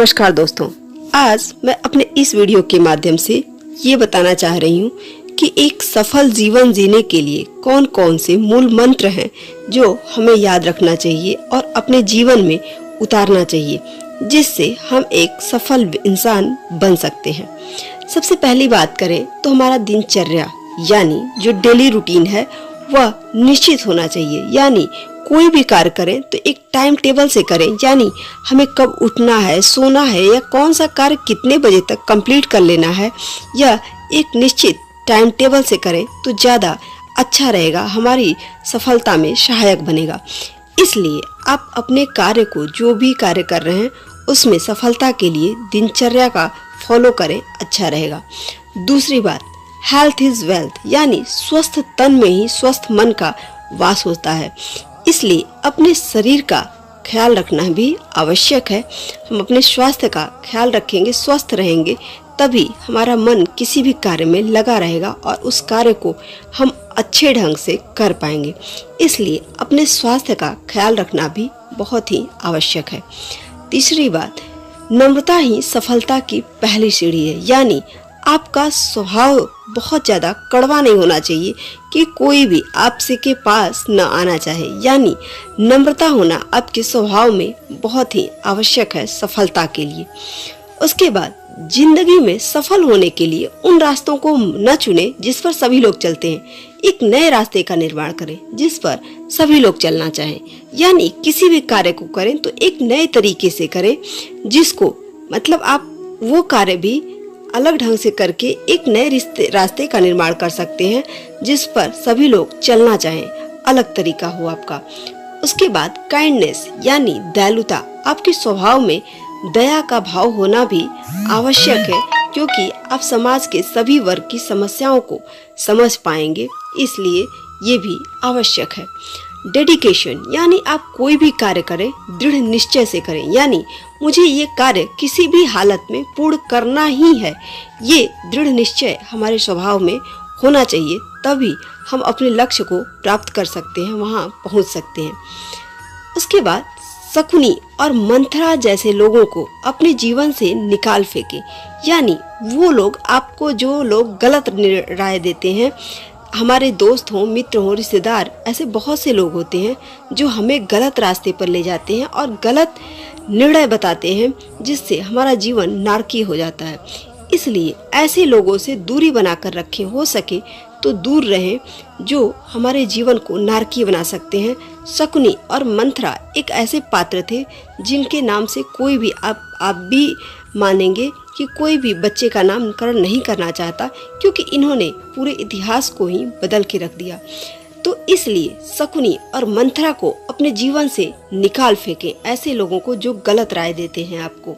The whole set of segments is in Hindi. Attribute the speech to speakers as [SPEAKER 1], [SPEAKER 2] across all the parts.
[SPEAKER 1] नमस्कार दोस्तों, आज मैं अपने इस वीडियो के माध्यम से ये बताना चाह रही हूँ कि एक सफल जीवन जीने के लिए कौन कौन से मूल मंत्र हैं जो हमें याद रखना चाहिए और अपने जीवन में उतारना चाहिए, जिससे हम एक सफल इंसान बन सकते हैं। सबसे पहली बात करें तो हमारा दिनचर्या यानी जो डेली रूटीन है वह निश्चित होना चाहिए। यानी कोई भी कार्य करें तो एक टाइम टेबल से करें, यानी हमें कब उठना है, सोना है या कौन सा कार्य कितने बजे तक कंप्लीट कर लेना है, या एक निश्चित टाइम टेबल से करें तो ज़्यादा अच्छा रहेगा, हमारी सफलता में सहायक बनेगा। इसलिए आप अपने कार्य को, जो भी कार्य कर रहे हैं उसमें सफलता के लिए दिनचर्या का फॉलो करें, अच्छा रहेगा। दूसरी बात, हेल्थ इज वेल्थ, यानी स्वस्थ तन में ही स्वस्थ मन का वास होता है। इसलिए अपने शरीर का ख्याल रखना भी आवश्यक है। हम अपने स्वास्थ्य का ख्याल रखेंगे, स्वस्थ रहेंगे, तभी हमारा मन किसी भी कार्य में लगा रहेगा और उस कार्य को हम अच्छे ढंग से कर पाएंगे। इसलिए अपने स्वास्थ्य का ख्याल रखना भी बहुत ही आवश्यक है। तीसरी बात, नम्रता ही सफलता की पहली सीढ़ी है। यानी आपका स्वभाव बहुत ज़्यादा कड़वा नहीं होना चाहिए कि कोई भी आपसे के पास न आना चाहे। यानी नम्रता होना आपके स्वभाव में बहुत ही आवश्यक है सफलता के लिए। उसके बाद जिंदगी में सफल होने के लिए उन रास्तों को न चुने जिस पर सभी लोग चलते हैं। एक नए रास्ते का निर्माण करें जिस पर सभी लोग चलना चाहें। यानी किसी भी कार्य को करें तो एक नए तरीके से करें, जिसको मतलब आप वो कार्य भी अलग ढंग से करके एक नए रास्ते का निर्माण कर सकते हैं जिस पर सभी लोग चलना चाहें, अलग तरीका हो आपका। उसके बाद काइंडनेस यानी दयालुता, आपके स्वभाव में दया का भाव होना भी आवश्यक है, क्योंकि आप समाज के सभी वर्ग की समस्याओं को समझ पाएंगे, इसलिए ये भी आवश्यक है। डेडिकेशन, यानी आप कोई भी कार्य करें दृढ़ निश्चय से करें। यानी मुझे ये कार्य किसी भी हालत में पूर्ण करना ही है, ये दृढ़ निश्चय हमारे स्वभाव में होना चाहिए, तभी हम अपने लक्ष्य को प्राप्त कर सकते हैं, वहाँ पहुँच सकते हैं। उसके बाद शकुनी और मंथरा जैसे लोगों को अपने जीवन से निकाल फेंके। यानी वो लोग आपको, जो लोग गलत राय देते हैं, हमारे दोस्त हों, मित्र हों, रिश्तेदार, ऐसे बहुत से लोग होते हैं जो हमें गलत रास्ते पर ले जाते हैं और गलत निर्णय बताते हैं, जिससे हमारा जीवन नारकीय हो जाता है। इसलिए ऐसे लोगों से दूरी बनाकर रखें, हो सके तो दूर रहें, जो हमारे जीवन को नारकीय बना सकते हैं। शकुनी और मंथरा एक ऐसे पात्र थे जिनके नाम से कोई भी आप भी मानेंगे कि कोई भी बच्चे का नामकरण नहीं करना चाहता, क्योंकि इन्होंने पूरे इतिहास को ही बदल के रख दिया। तो इसलिए शकुनी और मंथरा को अपने जीवन से निकाल फेंकें, ऐसे लोगों को जो गलत राय देते हैं आपको।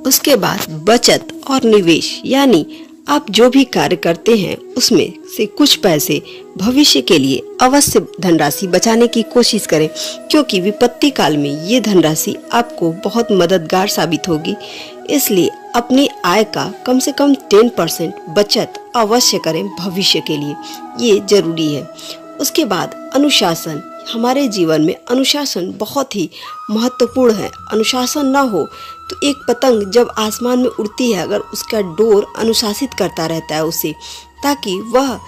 [SPEAKER 1] उसके बाद बचत और निवेश, यानी आप जो भी कार्य करते हैं उसमें से कुछ पैसे भविष्य के लिए अवश्य धनराशि बचाने की कोशिश करें, क्योंकि विपत्ति काल में ये धनराशि आपको बहुत मददगार साबित होगी। इसलिए अपनी आय का कम से कम 10% बचत अवश्य करें भविष्य के लिए, ये जरूरी है। उसके बाद अनुशासन, हमारे जीवन में अनुशासन बहुत ही महत्वपूर्ण है। अनुशासन न हो तो एक पतंग जब आसमान में उड़ती है, अगर उसका डोर अनुशासित करता रहता है उसे, ताकि वह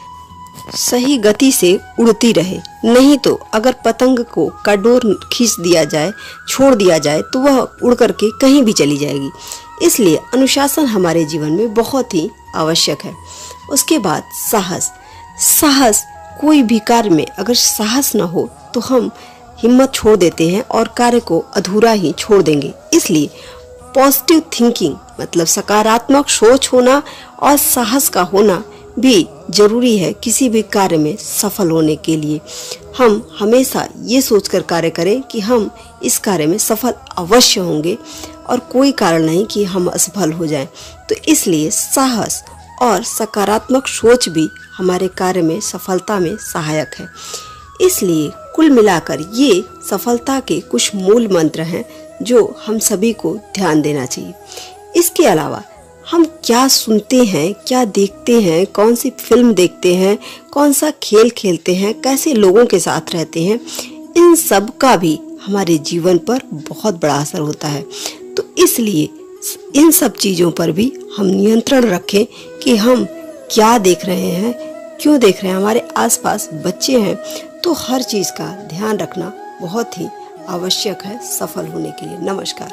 [SPEAKER 1] सही गति से उड़ती रहे। नहीं तो अगर पतंग को का डोर खींच दिया जाए, छोड़ दिया जाए, तो वह उड़ करके कहीं भी चली जाएगी। इसलिए अनुशासन हमारे जीवन में बहुत ही आवश्यक है। उसके बाद साहस, कोई भी कार्य में अगर साहस न हो तो हम हिम्मत छोड़ देते हैं और कार्य को अधूरा ही छोड़ देंगे। इसलिए पॉजिटिव थिंकिंग मतलब सकारात्मक सोच होना और साहस का होना भी जरूरी है किसी भी कार्य में सफल होने के लिए। हम हमेशा ये सोचकर कार्य करें कि हम इस कार्य में सफल अवश्य होंगे और कोई कारण नहीं कि हम असफल हो जाएं। तो इसलिए साहस और सकारात्मक सोच भी हमारे कार्य में सफलता में सहायक है। इसलिए कुल मिलाकर ये सफलता के कुछ मूल मंत्र हैं जो हम सभी को ध्यान देना चाहिए। इसके अलावा हम क्या सुनते हैं, क्या देखते हैं, कौन सी फिल्म देखते हैं, कौन सा खेल खेलते हैं, कैसे लोगों के साथ रहते हैं, इन सब का भी हमारे जीवन पर बहुत बड़ा असर होता है। तो इसलिए इन सब चीज़ों पर भी हम नियंत्रण रखें कि हम क्या देख रहे हैं, क्यों देख रहे हैं। हमारे आसपास बच्चे हैं तो हर चीज़ का ध्यान रखना बहुत ही आवश्यक है सफल होने के लिए। नमस्कार।